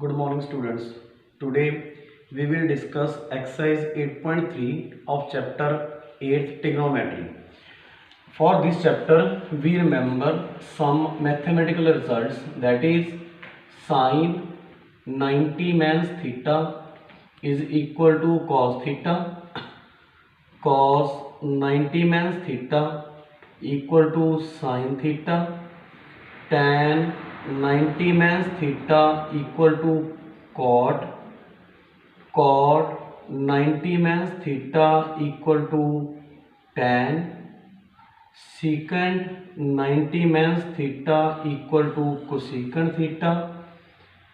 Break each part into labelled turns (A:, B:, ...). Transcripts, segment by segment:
A: Good morning students. Today we will discuss exercise 8.3 of chapter 8 trigonometry. For this chapter we remember some mathematical results, that is sine 90 mans theta is equal to cos theta, cos 90 mans theta equal to sin theta, tan 90 mans theta equal to cot, cot 90 mans theta equal to tan, secant 90 mans theta equal to cosecant theta,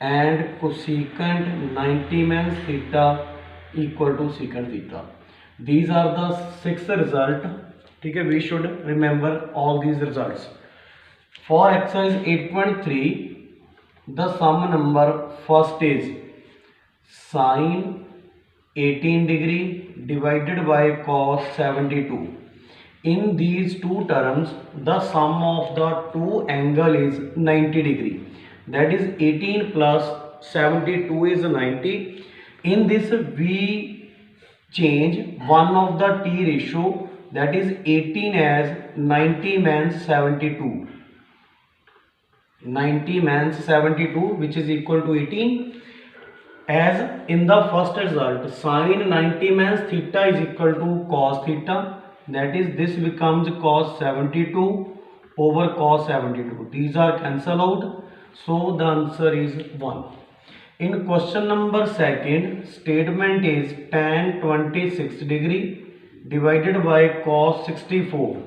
A: and cosecant 90 mans theta equal to secant theta. These are the 6 results. ठीक है, we should remember all these results. For exercise 8.3, the sum number first is sine 18 degree divided by cos 72. In these two terms, the sum of the two angle is 90 degree. That is 18 plus 72 is 90. In this we change one of the t ratio, that is 18 as 90 mans 72. 90 mans 72, which is equal to 18. As in the first result, sine 90 mans theta is equal to cos theta, that is this becomes cos 72 over cos 72. These are cancel out, so the answer is 1. In question number second, statement is tan 26 degree divided by cos 64.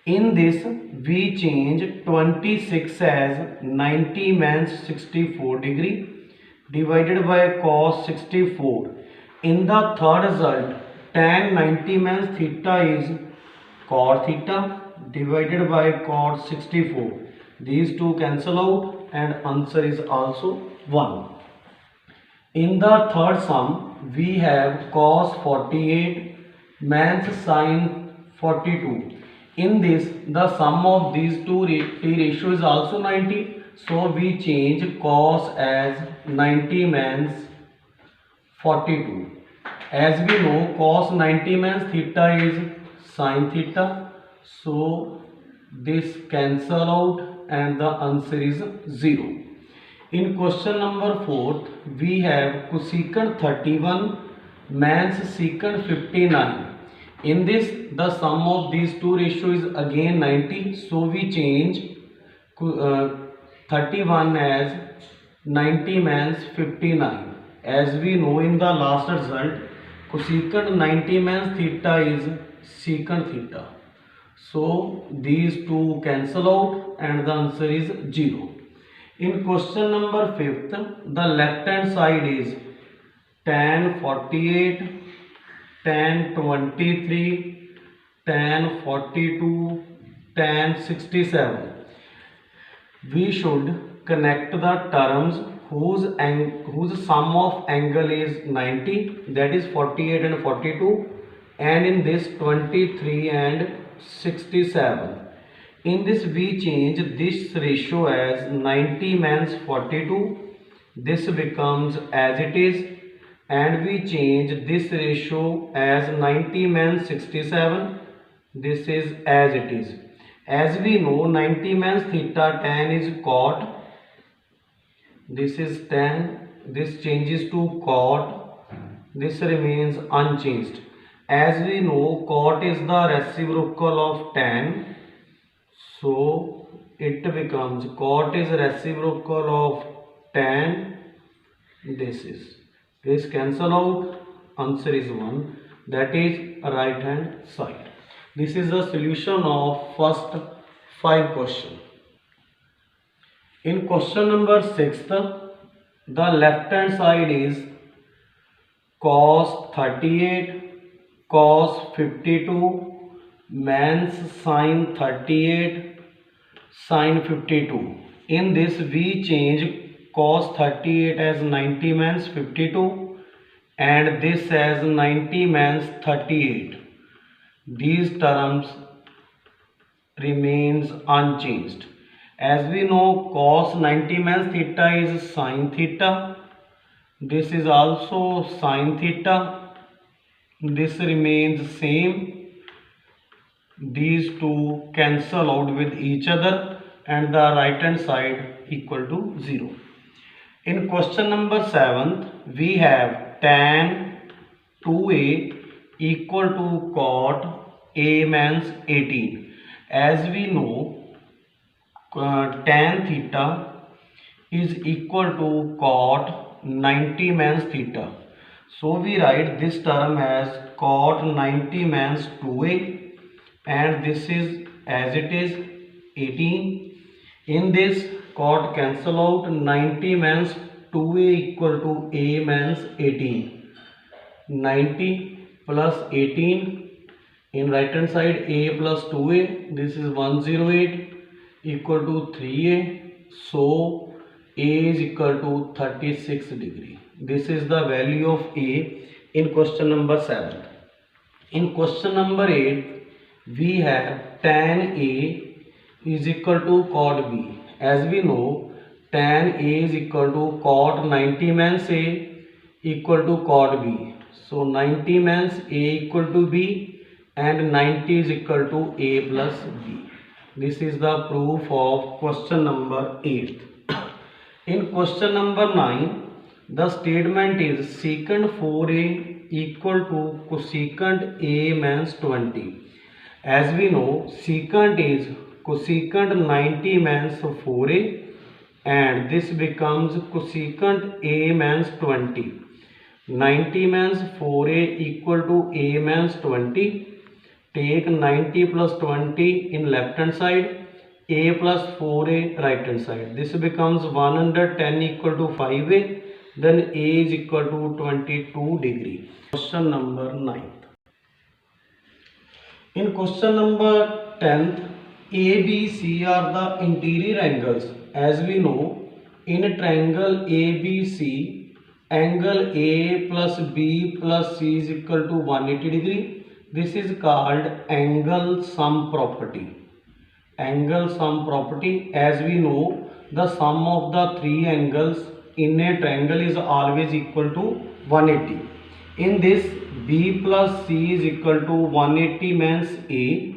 A: In this we change 26 as 90 mans 64 degree divided by cos 64. In the third result, tan 90 mans theta is cot theta divided by cot 64. These two cancel out and answer is also 1. In the third sum we have cos 48 mans sin 42. In this, the sum of these two t ratio is also 90. So we change cos as 90 mans 42. As we know, cos 90 mans theta is sin theta. So this cancel out and the answer is 0. In question number 4, we have cosecant 31 mans secant 59. In this, the sum of these two ratio is again 90. So we change 31 as 90 mans 59. As we know in the last result, cosecant 90 mans theta is secant theta. So these two cancel out and the answer is 0. In question number 5th, the left hand side is tan 48, tan 23, tan 42, tan 67. We should connect the terms whose sum of angle is 90, that is 48 and 42, and in this 23 and 67. In this we change this ratio as 90 mans 42. This becomes as it is, and we change this ratio as 90 mans 67. This is as it is. As we know, 90 mans theta tan is cot. This is tan. This changes to cot. This remains unchanged. As we know, cot is the reciprocal of tan. So it becomes cot is reciprocal of tan. This cancel out, answer is 1, that is right hand side. This is the solution of first 5 questions. In question number 6, the left hand side is cos 38, cos 52, mans sin 38, sin 52. In this we change cos 38 as 90 mans 52 and this as 90 mans 38. These terms remains unchanged. As we know, cos 90 mans theta is sin theta. This is also sine theta. This remains same. These two cancel out with each other and the right hand side equal to 0. In question number 7, we have tan 2a equal to cot a means 18. As we know, tan theta is equal to cot 90 means theta. So we write this term as cot 90 means 2a, and this is as it is 18. In this, cot cancel out, 90 means 2a equal to a means 18. 90 plus 18, in right hand side a plus 2a, this is 108 equal to 3a. So a is equal to 36 degree. This is the value of a in question number 7. In question number 8, we have tan a is equal to cot b. As we know, tan a is equal to cot 90 means a equal to cot b. So 90 means a equal to b and 90 is equal to a plus b. This is the proof of question number 8. In question number 9, the statement is secant 4a equal to cosecant a means 20. As we know, secant is cosecant 90 means 4a and this becomes cosecant a means 20. 90 means 4a equal to a means 20. Take 90 plus 20 in left hand side, a plus 4a right hand side. This becomes 110 equal to 5a, then a is equal to 22 degree. Question number 9. In question number 10th, A, B, C are the interior angles. As we know, in a triangle ABC, angle A plus B plus C is equal to 180 degree. This is called angle sum property. Angle sum property, as we know, the sum of the three angles in a triangle is always equal to 180. In this, B plus C is equal to 180 means A.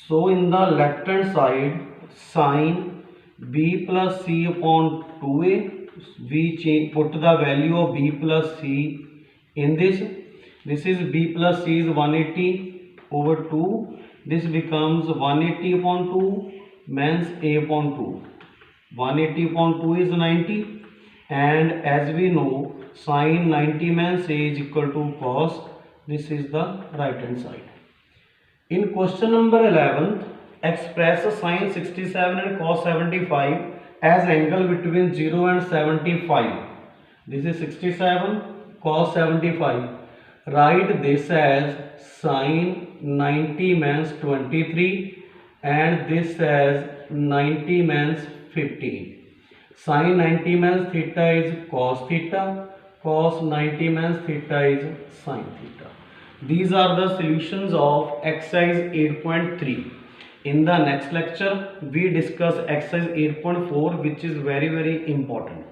A: So in the left hand side, sin B plus C upon 2A, we put the value of B plus C in this. This is B plus C is 180 over 2. This becomes 180 upon 2 means A upon 2. 180 upon 2 is 90. And as we know, sin 90 means A is equal to cos. This is the right hand side. In question number 11, express sin 67 and cos 75 as angle between 0 and 75. This is 67, cos 75. Write this as sin 90 means 23 and this as 90 means 15. Sin 90 means theta is cos theta, cos 90 means theta is sin theta. These are the solutions of exercise 8.3. In the next lecture, we discuss exercise 8.4, which is very important.